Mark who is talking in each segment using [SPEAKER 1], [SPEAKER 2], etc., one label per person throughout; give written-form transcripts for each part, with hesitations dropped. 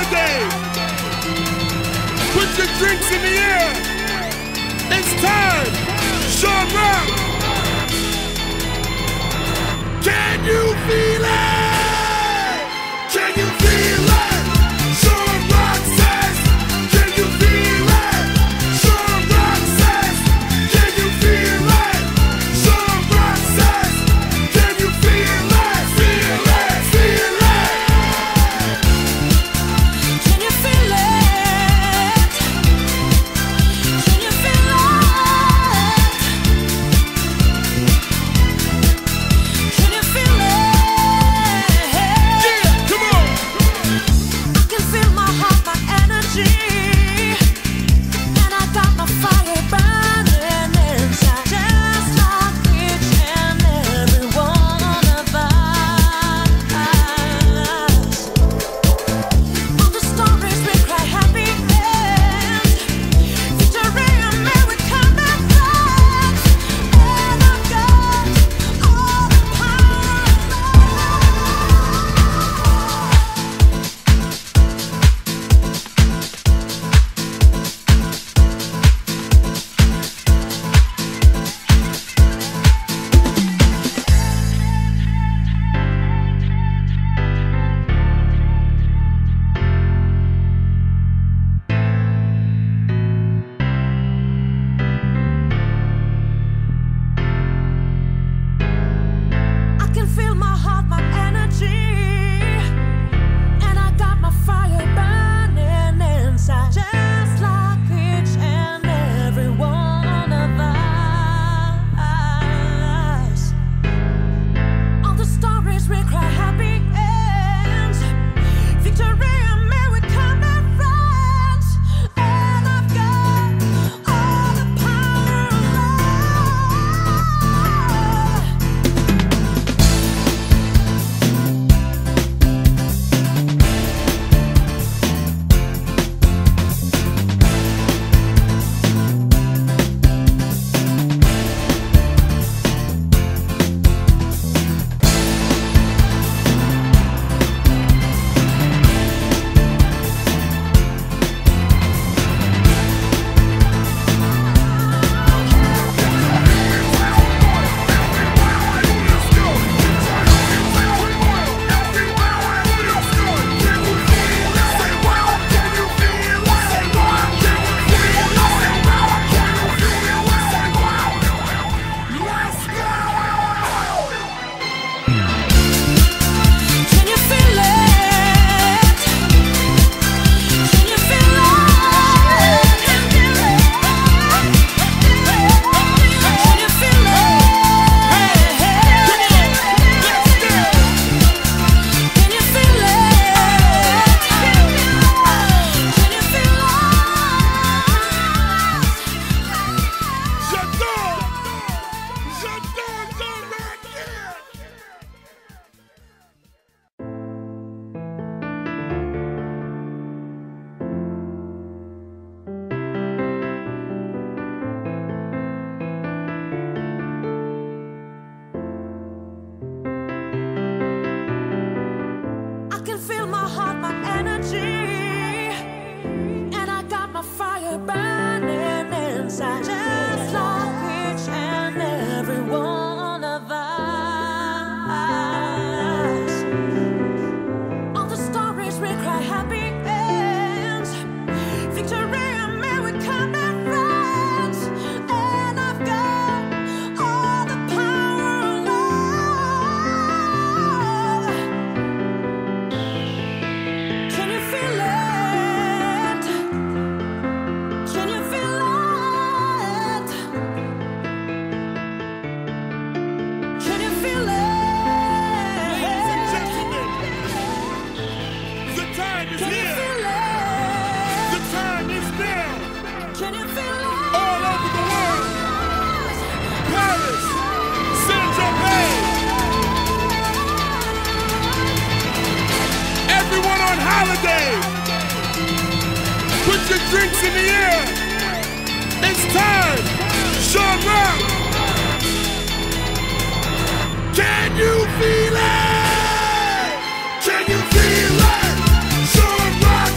[SPEAKER 1] holiday. Put your drinks in the air. It's time. Sean Rock. Can you feel it? Can you feel it? Sean Rock says, can you feel it? Sean Rock says, can you feel it? Sean Rock says, can you feel it? Feel it, feel it.
[SPEAKER 2] Can you feel it? Can you feel it? Can you feel it?
[SPEAKER 1] Yeah, come on.
[SPEAKER 2] I can feel my heart, my energy, and I got my fire burning inside, just like each and every one of us. All the stories we cry happy ends, victory American backwards, and I've got all the power of I can feel my heart, my energy, and I got my fire burning inside, just like each and every one of us. All the stories we cry happy ends, victory American backwards, and I've got all the power of Can you feel it? Can you feel it? Can you feel it? Can you feel it? Can you feel
[SPEAKER 1] J'adore. J'adore Sean Rock, yeah.
[SPEAKER 2] I can feel my heart, my energy, and I got my fire burning inside, just like each and every one of us. All the stories we cry happy ends, victory American backwards, and I've got all the power of love. Can you feel it? Can you feel it? Can you feel it?
[SPEAKER 1] Ladies and gentlemen, the time is
[SPEAKER 2] Can you
[SPEAKER 1] here.
[SPEAKER 2] feel
[SPEAKER 1] The
[SPEAKER 2] it?
[SPEAKER 1] time is now.
[SPEAKER 2] Can you feel it?
[SPEAKER 1] All over the world. Paris, Saint-Tropez. Everyone on holiday. Put your drinks in the air. It's time. Sean Rock. Can you feel it? Can you feel it? Sean Rock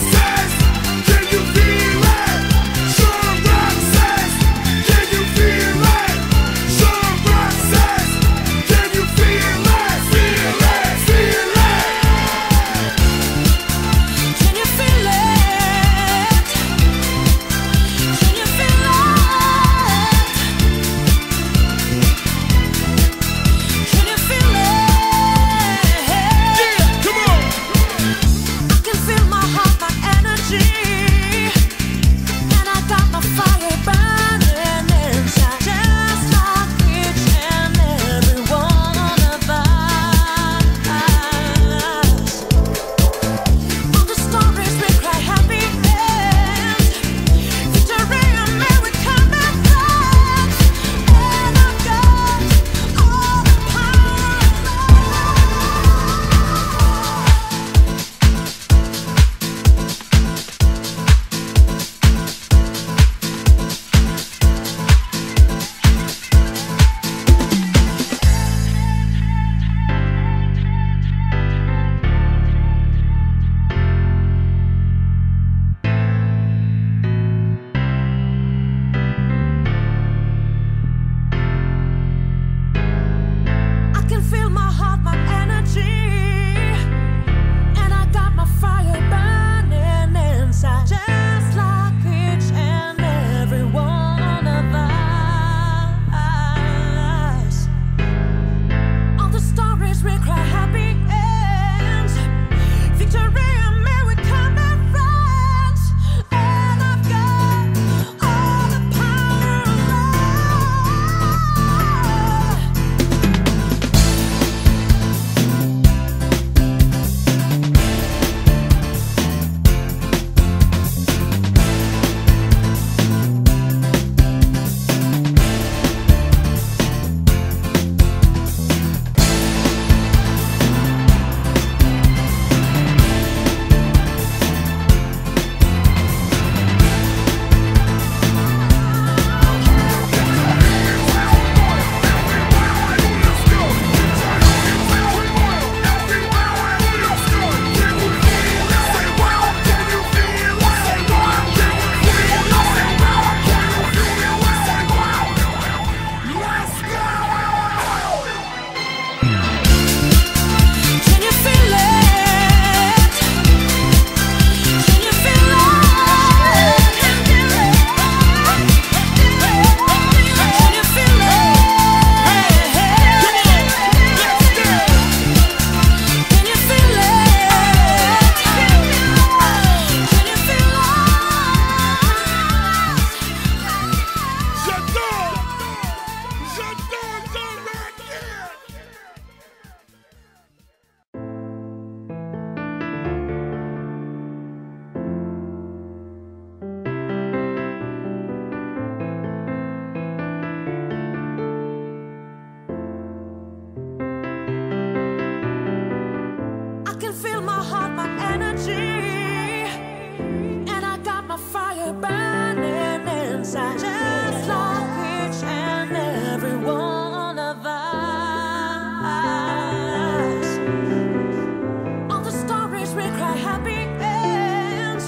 [SPEAKER 2] happy ends.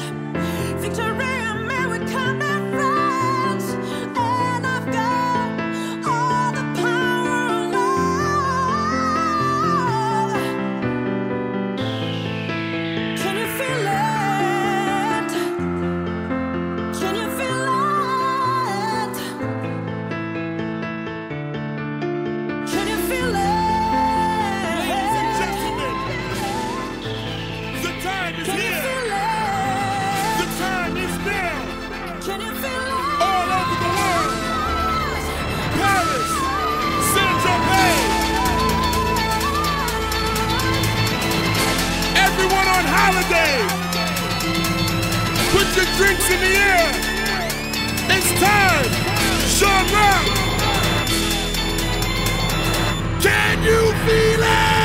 [SPEAKER 2] Victory and may we come back friends. And I've got all the power of love. Can you feel it? Can you feel it? Can you feel it?
[SPEAKER 1] Ladies and gentlemen, the time is
[SPEAKER 2] Can you
[SPEAKER 1] here.
[SPEAKER 2] feel it?
[SPEAKER 1] The time is now.
[SPEAKER 2] Can you feel it?
[SPEAKER 1] All over the world. Paris, Saint-Tropez. Everyone on holiday. Put your drinks in the air. It's time. Sean Rock. Can you feel it?